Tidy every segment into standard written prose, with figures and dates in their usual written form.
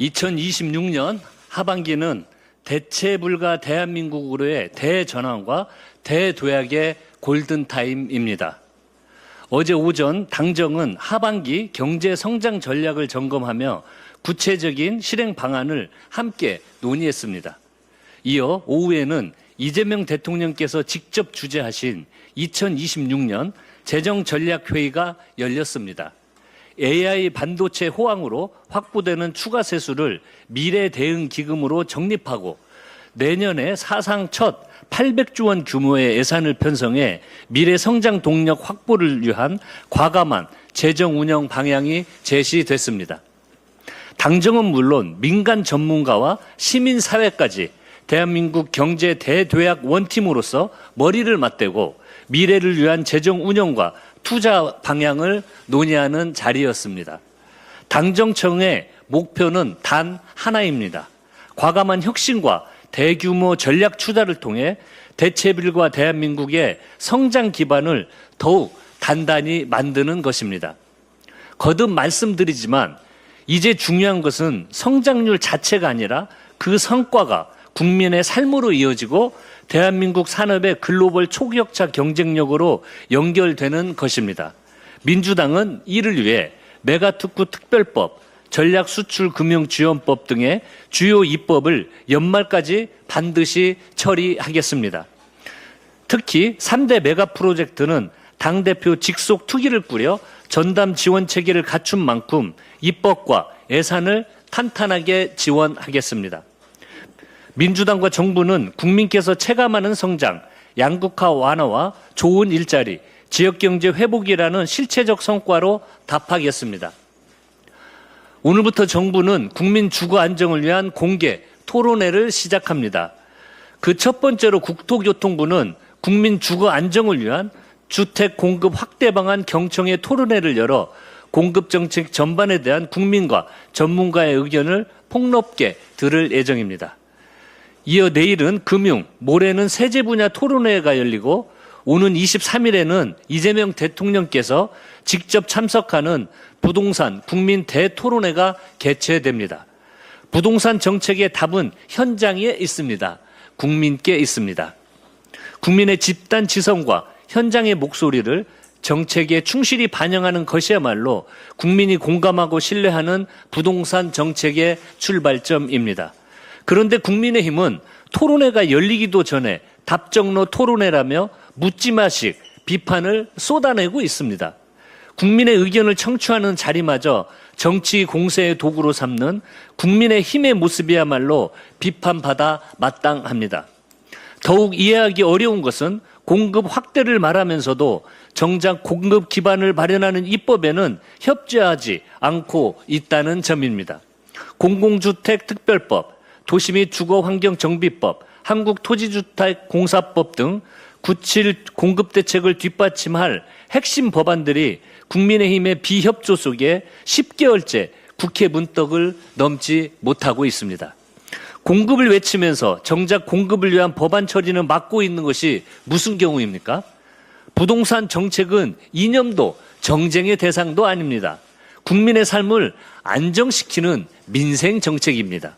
2026년 하반기는 대체 불가 대한민국으로의 대전환과 대도약의 골든타임입니다. 어제 오전 당정은 하반기 경제 성장 전략을 점검하며 구체적인 실행 방안을 함께 논의했습니다. 이어 오후에는 이재명 대통령께서 직접 주재하신 2026년 재정전략회의가 열렸습니다. AI 반도체 호황으로 확보되는 추가 세수를 미래대응기금으로 적립하고 내년에 사상 첫 800조 원 규모의 예산을 편성해 미래 성장 동력 확보를 위한 과감한 재정 운영 방향이 제시됐습니다. 당정은 물론 민간 전문가와 시민사회까지 대한민국 경제 대도약 원팀으로서 머리를 맞대고 미래를 위한 재정 운영과 투자 방향을 논의하는 자리였습니다. 당정청의 목표는 단 하나입니다. 과감한 혁신과 대규모 전략 투자를 통해 대체불가 대한민국의 성장 기반을 더욱 단단히 만드는 것입니다. 거듭 말씀드리지만 이제 중요한 것은 성장률 자체가 아니라 그 성과가 국민의 삶으로 이어지고 대한민국 산업의 글로벌 초격차 경쟁력으로 연결되는 것입니다. 민주당은 이를 위해 메가특구 특별법, 전략수출금융지원법 등의 주요 입법을 연말까지 반드시 처리하겠습니다. 특히 3대 메가 프로젝트는 당대표 직속 투기를 꾸려 전담 지원 체계를 갖춘 만큼 입법과 예산을 탄탄하게 지원하겠습니다. 민주당과 정부는 국민께서 체감하는 성장, 양극화 완화와 좋은 일자리, 지역경제 회복이라는 실체적 성과로 답하겠습니다. 오늘부터 정부는 국민 주거 안정을 위한 공개 토론회를 시작합니다. 그 첫 번째로 국토교통부는 국민 주거 안정을 위한 주택 공급 확대 방안 경청회 토론회를 열어 공급 정책 전반에 대한 국민과 전문가의 의견을 폭넓게 들을 예정입니다. 이어 내일은 금융, 모레는 세제 분야 토론회가 열리고 오는 23일에는 이재명 대통령께서 직접 참석하는 부동산 국민 대토론회가 개최됩니다. 부동산 정책의 답은 현장에 있습니다. 국민께 있습니다. 국민의 집단 지성과 현장의 목소리를 정책에 충실히 반영하는 것이야말로 국민이 공감하고 신뢰하는 부동산 정책의 출발점입니다. 그런데 국민의힘은 토론회가 열리기도 전에 답정로 토론회라며 묻지마식 비판을 쏟아내고 있습니다. 국민의 의견을 청취하는 자리마저 정치 공세의 도구로 삼는 국민의힘의 모습이야말로 비판받아 마땅합니다. 더욱 이해하기 어려운 것은 공급 확대를 말하면서도 정작 공급 기반을 마련하는 입법에는 협조하지 않고 있다는 점입니다. 공공주택 특별법, 도시및 주거환경정비법, 한국토지주택공사법 등 97 공급대책을 뒷받침할 핵심 법안들이 국민의힘의 비협조 속에 10개월째 국회 문턱을 넘지 못하고 있습니다. 공급을 외치면서 정작 공급을 위한 법안 처리는 막고 있는 것이 무슨 경우입니까? 부동산 정책은 이념도 정쟁의 대상도 아닙니다. 국민의 삶을 안정시키는 민생 정책입니다.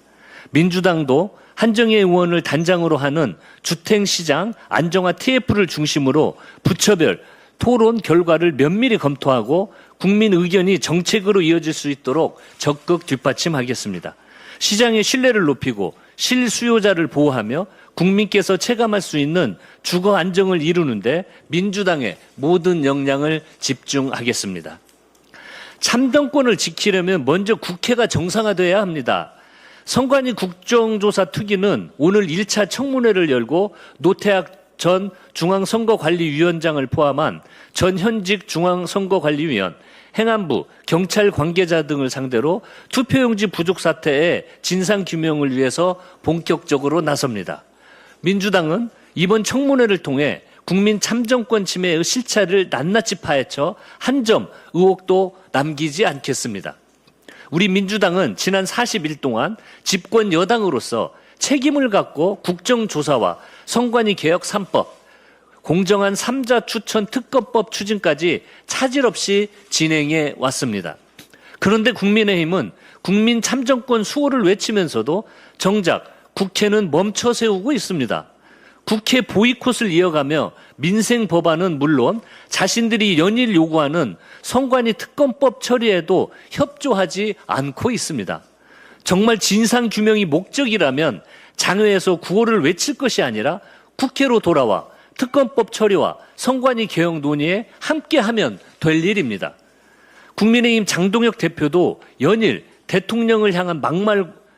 민주당도 한정혜 의원을 단장으로 하는 주택시장 안정화 TF를 중심으로 부처별 토론 결과를 면밀히 검토하고 국민 의견이 정책으로 이어질 수 있도록 적극 뒷받침하겠습니다. 시장의 신뢰를 높이고 실수요자를 보호하며 국민께서 체감할 수 있는 주거 안정을 이루는데 민주당의 모든 역량을 집중하겠습니다. 참정권을 지키려면 먼저 국회가 정상화돼야 합니다. 선관위 국정조사 특위는 오늘 1차 청문회를 열고 노태학 전 중앙선거관리위원장을 포함한 전 현직 중앙선거관리위원, 행안부, 경찰 관계자 등을 상대로 투표용지 부족 사태의 진상규명을 위해서 본격적으로 나섭니다. 민주당은 이번 청문회를 통해 국민 참정권 침해의 실체를 낱낱이 파헤쳐 한 점 의혹도 남기지 않겠습니다. 우리 민주당은 지난 40일 동안 집권 여당으로서 책임을 갖고 국정조사와 선관위 개혁 3법, 공정한 3자 추천 특검법 추진까지 차질 없이 진행해 왔습니다. 그런데 국민의힘은 국민 참정권 수호를 외치면서도 정작 국회는 멈춰 세우고 있습니다. 국회 보이콧을 이어가며 민생 법안은 물론 자신들이 연일 요구하는 선관위 특검법 처리에도 협조하지 않고 있습니다. 정말 진상규명이 목적이라면 장외에서 구호를 외칠 것이 아니라 국회로 돌아와 특검법 처리와 선관위 개혁 논의에 함께하면 될 일입니다. 국민의힘 장동혁 대표도 연일 대통령을 향한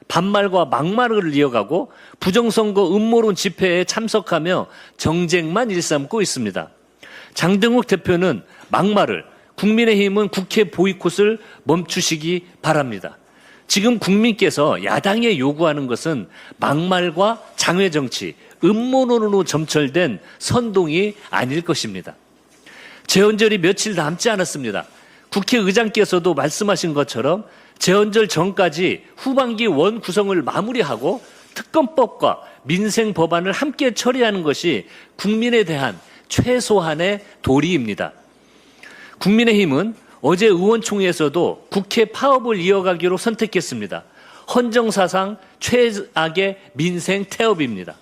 반말과 막말을 이어가고 부정선거 음모론 집회에 참석하며 정쟁만 일삼고 있습니다. 장동혁 대표는 막말을, 국민의힘은 국회 보이콧을 멈추시기 바랍니다. 지금 국민께서 야당에 요구하는 것은 막말과 장외정치, 음모론으로 점철된 선동이 아닐 것입니다. 재헌절이 며칠 남지 않았습니다. 국회의장께서도 말씀하신 것처럼 재헌절 전까지 후반기 원 구성을 마무리하고 특검법과 민생 법안을 함께 처리하는 것이 국민에 대한 최소한의 도리입니다. 국민의힘은 어제 의원총회에서도 국회 파업을 이어가기로 선택했습니다. 헌정사상 최악의 민생 태업입니다.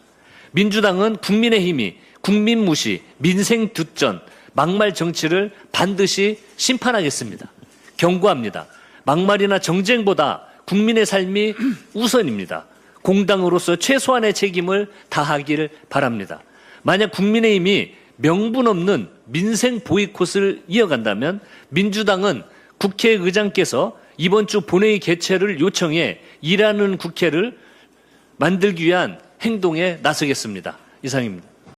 민주당은 국민의힘이 국민 무시, 민생 뒷전, 막말 정치를 반드시 심판하겠습니다. 경고합니다. 막말이나 정쟁보다 국민의 삶이 우선입니다. 공당으로서 최소한의 책임을 다하길 바랍니다. 만약 국민의힘이 명분 없는 민생 보이콧을 이어간다면 민주당은 국회의장께서 이번 주 본회의 개최를 요청해 일하는 국회를 만들기 위한 행동에 나서겠습니다. 이상입니다.